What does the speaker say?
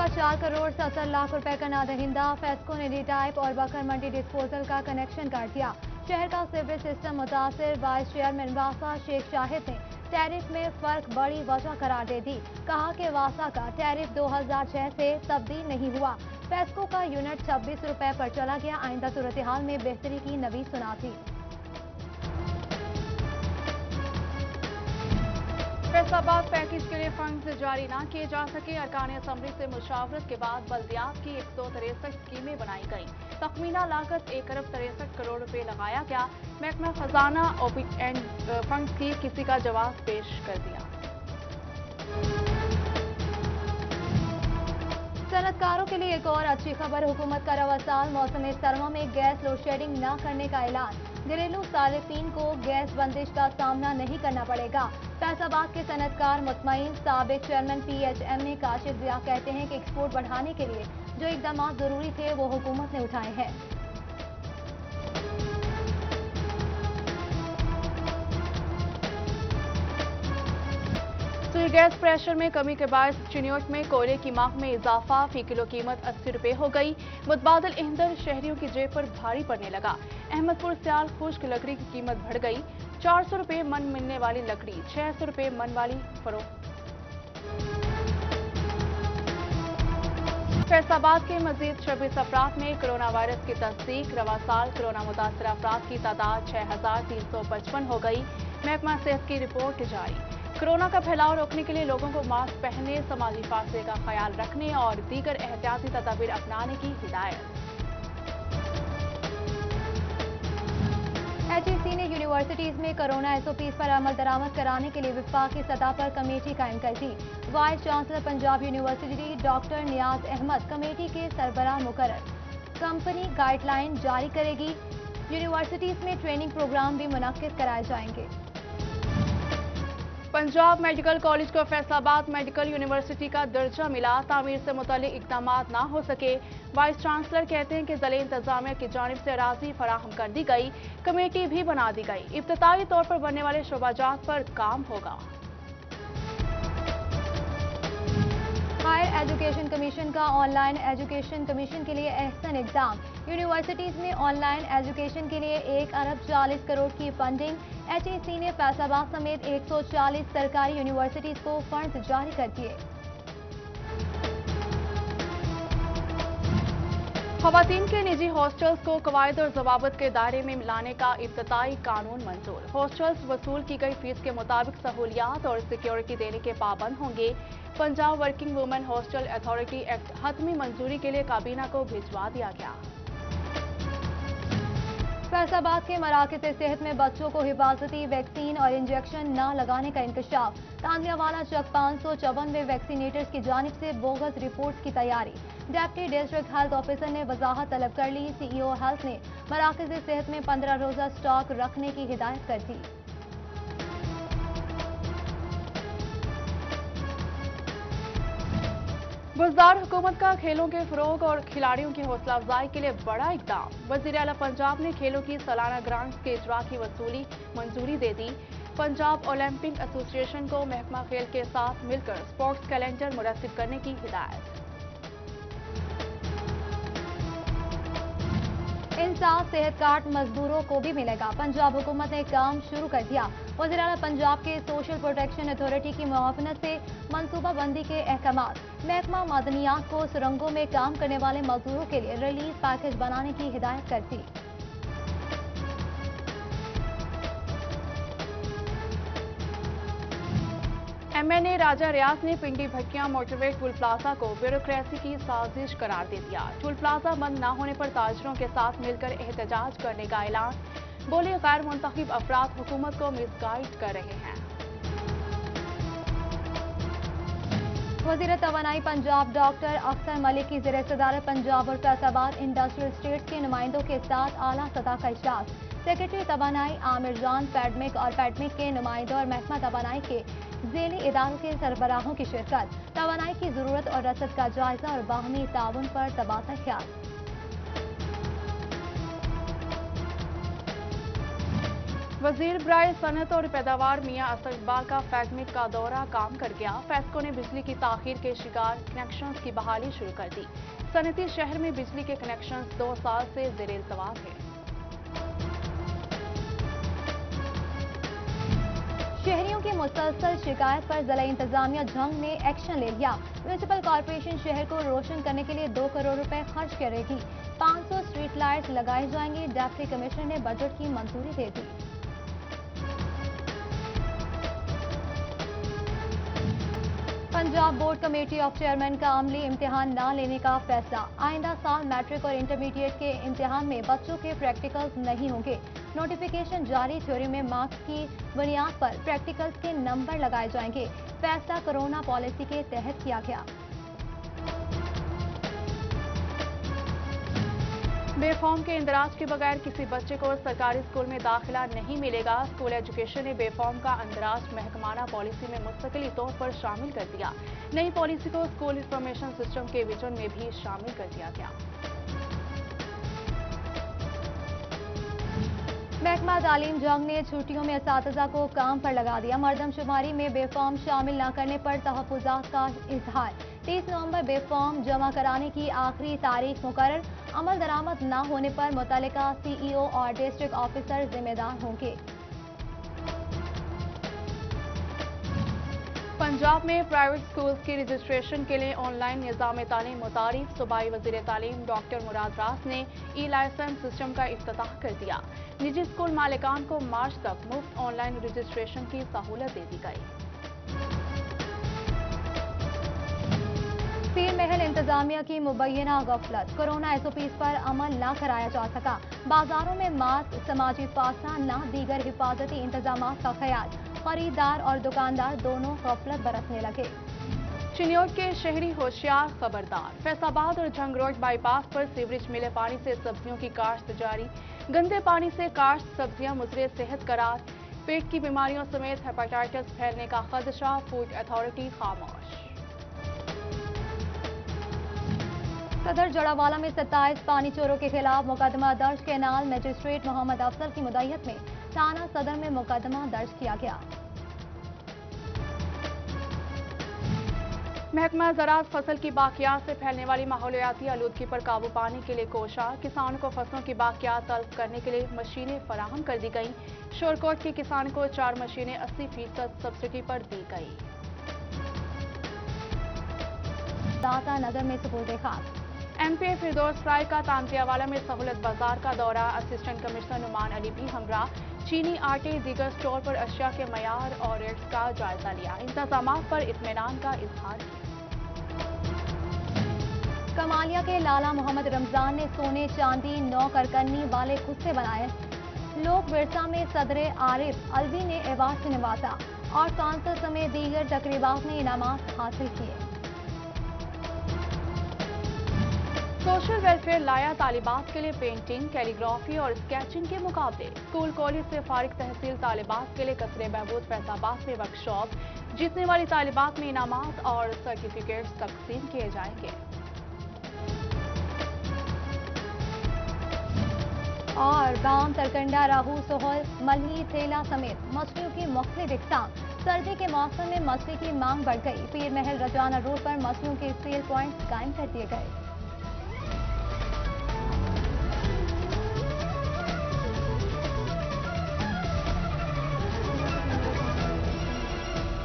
4,70,00,000 रुपए का नादहिंदा। फेस्को ने डी टाइप और बकर मंडी डिस्पोजल का कनेक्शन काट दिया। शहर का सीवरेज सिस्टम मुतासिर। वाइस चेयरमैन वासा शेख शाहिद ने टैरिफ में फर्क बड़ी वजह करार दे दी। कहा कि वासा का टैरिफ 2006 से तब्दील नहीं हुआ। फेस्को का यूनिट 26 रुपए पर चला गया। आइंदा सूरत हाल में बेहतरी की नवी सुना थी। फैसलाबाद पैकेज के लिए फंड जारी न किए जा सके। अरकान असम्बली से मुशावरत के बाद बल्दियात की 163 स्कीमें बनाई गई। तखमीना लागत 1,63 करोड़ रुपए लगाया गया। महकमा खजाना एंड फंड की किसी का जवाब पेश कर दिया। सनतकारों के लिए एक और अच्छी खबर। हुकूमत का रवा साल मौसम सरमा में गैस लोड शेडिंग न करने का ऐलान। घरेलू सारिफीन को गैस बंदिश का सामना नहीं करना पड़ेगा। फैसलाबाद के सनतकार मुतमईन। साबिक चेयरमैन PHM काशिफ जिया कहते हैं कि एक्सपोर्ट बढ़ाने के लिए जो इकदाम जरूरी थे वो हुकूमत ने उठाए हैं। सुई गैस प्रेशर में कमी के बाद चिन्योट में कोयले की मांग में इजाफा। फी किलो कीमत 80 रुपए हो गई। मुतबादल ईंधन शहरियों की जेब पर भारी पड़ने लगा। अहमदपुर सियाल खुश्क लकड़ी की कीमत बढ़ गई। 400 रुपए मन मिलने वाली लकड़ी 600 रुपए मन वाली फरोख्त। फैसलाबाद के मजीद 26 अफराद में कोरोना वायरस की तस्दीक। रवा साल कोरोना मुतासर अफराद की तादाद 6,355 हो गई। महकमा सेहत की रिपोर्ट जारी। कोरोना का फैलाव रोकने के लिए लोगों को मास्क पहनने, समाजी फासले का ख्याल रखने और दीगर एहतियाती तदाबीर अपनाने की हिदायत। HEC ने यूनिवर्सिटीज में कोरोना SOPs पर अमल दरामद कराने के लिए विफाकी सतह पर कमेटी कायम कर दी। Vice chancellor Punjab university doctor Niaz Ahmad committee के सरबराह मुकर्रर। कंपनी गाइडलाइन जारी करेगी। यूनिवर्सिटीज में ट्रेनिंग प्रोग्राम भी मुनक्किद कराए जाएंगे। पंजाब मेडिकल कॉलेज को फैसलाबाद मेडिकल यूनिवर्सिटी का दर्जा मिला। तामीर से मुतालिक इकदाम ना हो सके। वाइस चांसलर कहते हैं कि ज़िले इंतजामिया की जानिब से अराजी फराहम कर दी गई। कमेटी भी बना दी गई। इब्तदाई तौर पर बनने वाले शोबाजात पर काम होगा। हायर एजुकेशन कमीशन का ऑनलाइन एजुकेशन कमीशन के लिए अहसन एग्जाम। यूनिवर्सिटीज में ऑनलाइन एजुकेशन के लिए 1,40 करोड़ की फंडिंग। HEC ने फैसलाबाद समेत 140 सरकारी यूनिवर्सिटीज को फंड जारी कर दिए। खवातीन के निजी हॉस्टल्स को कवायद और जवाबत के दायरे में लाने का इब्तदाई कानून मंजूर। हॉस्टल्स वसूल की गई फीस के मुताबिक सहूलियात और सिक्योरिटी देने के पाबंद होंगे। Punjab working women hostel authority act हतमी मंजूरी के लिए काबीना को भिजवा दिया गया। फैसलाबाद के मराकज़ सेहत में बच्चों को हिफाजती वैक्सीन और इंजेक्शन न लगाने का इंकशाफ। तांदियावाला चक 554 वैक्सीनेटर्स की जानिब से बोगस रिपोर्ट्स की तैयारी। डेप्टी डिस्ट्रिक्ट हेल्थ ऑफिसर ने वजाहत तलब कर ली। CEO हेल्थ ने मराकज़ सेहत में 15 रोज़ा स्टॉक रखने की हिदायत कर दी। बुज़दार हुकूमत का खेलों के फरोग और खिलाड़ियों की हौसला अफजाई के लिए बड़ा इकदाम। वज़ीर आला पंजाब ने खेलों की सालाना ग्रांट्स के इजरा की वसूली मंजूरी दे दी। पंजाब ओलंपिक एसोसिएशन को महकमा खेल के साथ मिलकर स्पोर्ट्स कैलेंडर मुरतब करने की हिदायत। इंसाफ सेहत कार्ड मजदूरों को भी मिलेगा। पंजाब हुकूमत ने काम शुरू कर दिया। वज़ीर आला पंजाब के सोशल प्रोटेक्शन अथॉरिटी की मुआवनत से मनसूबा बंदी के अहकामात। महकमा मादनियात को सुरंगों में काम करने वाले मजदूरों के लिए रिलीफ पैकेज बनाने की हिदायत कर दी। MNA राजा रियाज ने पिंडी भट्टियां मोटरवे टोल प्लाजा को ब्यूरोक्रेसी की साजिश करार दे दिया। टोल प्लाजा बंद न होने पर ताजरों के साथ मिलकर एहतजाज करने का ऐलान। बोले गैर मुंतखब अफराद हुकूमत को मिसगाइड कर रहे हैं। वज़ीर तवानाई पंजाब डॉक्टर अख्तर मलिक की ज़ेर सदारत पंजाब और फैसलाबाद इंडस्ट्रियल स्टेट्स के नुमाइंदों के साथ आला सतह का इजलास। सेक्रेटरी तवानाई आमिर जान, पैडमिक और पैडमिक के नुमाइंदों और महकमा तवानाई के ज़ेली इदारों के सरबराहों की शिरकत। तवानाई की जरूरत और रसद का जायजा और बाहमी ताउन पर तबादला ख्याल। वजीर बराए सनत और पैदावार मियां असद इकबाल का फैगमिट का दौरा काम कर गया। फैस्को ने बिजली की ताखीर के शिकार कनेक्शंस की बहाली शुरू कर दी। सनती शहर में बिजली के कनेक्शंस 2 साल से ज़ेर इल्तवा थे। शहरियों की मुसलसल शिकायत पर जिला इंतजामिया जंग ने एक्शन ले लिया। म्यूनिसिपल कॉर्पोरेशन शहर को रोशन करने के लिए 2 करोड़ रुपए खर्च करेगी। 500 स्ट्रीट लाइट्स लगाई जाएंगी। डिप्टी कमिश्नर ने बजट की मंजूरी दे दी। Punjab board committee of chairman का अमली इम्तिहान न लेने का फैसला। आइंदा साल मैट्रिक और इंटरमीडिएट के इम्तिहान में बच्चों के प्रैक्टिकल्स नहीं होंगे। नोटिफिकेशन जारी। थ्योरी में मार्क्स की बुनियाद पर प्रैक्टिकल्स के नंबर लगाए जाएंगे। फैसला कोरोना पॉलिसी के तहत किया गया। बेफॉर्म के इंदराज के बगैर किसी बच्चे को सरकारी स्कूल में दाखिला नहीं मिलेगा। स्कूल एजुकेशन ने बेफॉर्म का इंदराज महकमाना पॉलिसी में मुस्तकिली तौर पर शामिल कर दिया। नई पॉलिसी को स्कूल इंफॉर्मेशन सिस्टम के विजन में भी शामिल कर दिया गया। महकमा तालीम जंग ने छुट्टियों में असातिज़ा को काम पर लगा दिया। मरदमशुमारी में बेफॉर्म शामिल न करने पर तहफ़्फ़ुज़ात का इजहार। 30 नवंबर बेफॉर्म जमा कराने की आखिरी तारीख मुकर्रर। अमल दरामद न होने पर मुतल्लिका CEO और डिस्ट्रिक्ट ऑफिसर जिम्मेदार होंगे। पंजाब में प्राइवेट स्कूल्स की रजिस्ट्रेशन के लिए ऑनलाइन निज़ाम तालीम मुतारिफ। सूबाई वज़ीर तालीम डॉक्टर मुराद रास ने ई-लाइसेंस सिस्टम का इफ्तिताह कर दिया। निजी स्कूल मालिकान को मार्च तक मुफ्त ऑनलाइन रजिस्ट्रेशन की सहूलत दे दी गई। पीर महल इंतजामिया की मुबैना गफलत। कोरोना SOPs पर अमल न कराया जा सका। बाजारों में मास्क, समाजी फासला न, दीगर हिफाजती इंतजाम का ख्याल। खरीदार और दुकानदार दोनों गफलत बरतने लगे। चिन्योट के शहरी होशियार खबरदार। फैसलाबाद और जंग रोड बाईपास पर सीवरेज मिले पानी से सब्जियों की काश्त जारी। गंदे पानी से काश्त सब्जियां मुज़रे सेहत करार। पेट की बीमारियों समेत हेपेटाइटिस फैलने का खदशा। फूड अथॉरिटी खामोश। सदर जड़ावाला में 27 पानी चोरों के खिलाफ मुकदमा दर्ज। केनाल मजिस्ट्रेट मोहम्मद अफजल की मुदैयत में थाना सदर में मुकदमा दर्ज किया गया। महकमा ज़राअत फसल की बाकियात से फैलने वाली माहौलियाती आलूदगी पर काबू पाने के लिए कोशार। किसानों को फसलों की बाकियात तल्फ करने के लिए मशीनें फराहम कर दी गईं। शोरकोट के किसान को 4 मशीनें 80% सब्सिडी पर दी गई। दाता नगर में सुपुर्द खाक। MPA फिरदौस राय का तांतियावाला में सहूलत बाजार का दौरा। असिस्टेंट कमिश्नर नुमान अली भी हमरा। चीनी आटे दीगर स्टोर पर अशिया के मयार और रेट्स का जायजा लिया। इंतजामात पर इत्मीनान का इजहार किया। कमालिया के लाला मोहम्मद रमजान ने सोने चांदी 9 करकन्नी वाले खुस्से बनाए। लोक विरसा में सदर आरिफ अलवी ने एवार्ड से नवाजा और काउंसिल समेत दीगर तकरीबात में इनामात हासिल किए। सोशल वेलफेयर लाया तालिबात के लिए पेंटिंग, कैलीग्राफी और स्केचिंग के मुकाबले। स्कूल कॉलेज से फारिग तहसील तालिबात के लिए कसरे बहबूद फैसलाबाद में वर्कशॉप। जीतने वाली तालिबात में इनामात और सर्टिफिकेट्स तकसीम किए जाएंगे। और बाम, तरकंडा, राहू, सोहल, मलही, थेला समेत मछलियों की मुख्तलिफ इकसाम। सर्दी के मौसम में मछली की मांग बढ़ गई। पीर महल रजाना रोड पर मछलियों के सेल पॉइंट कायम कर दिए गए।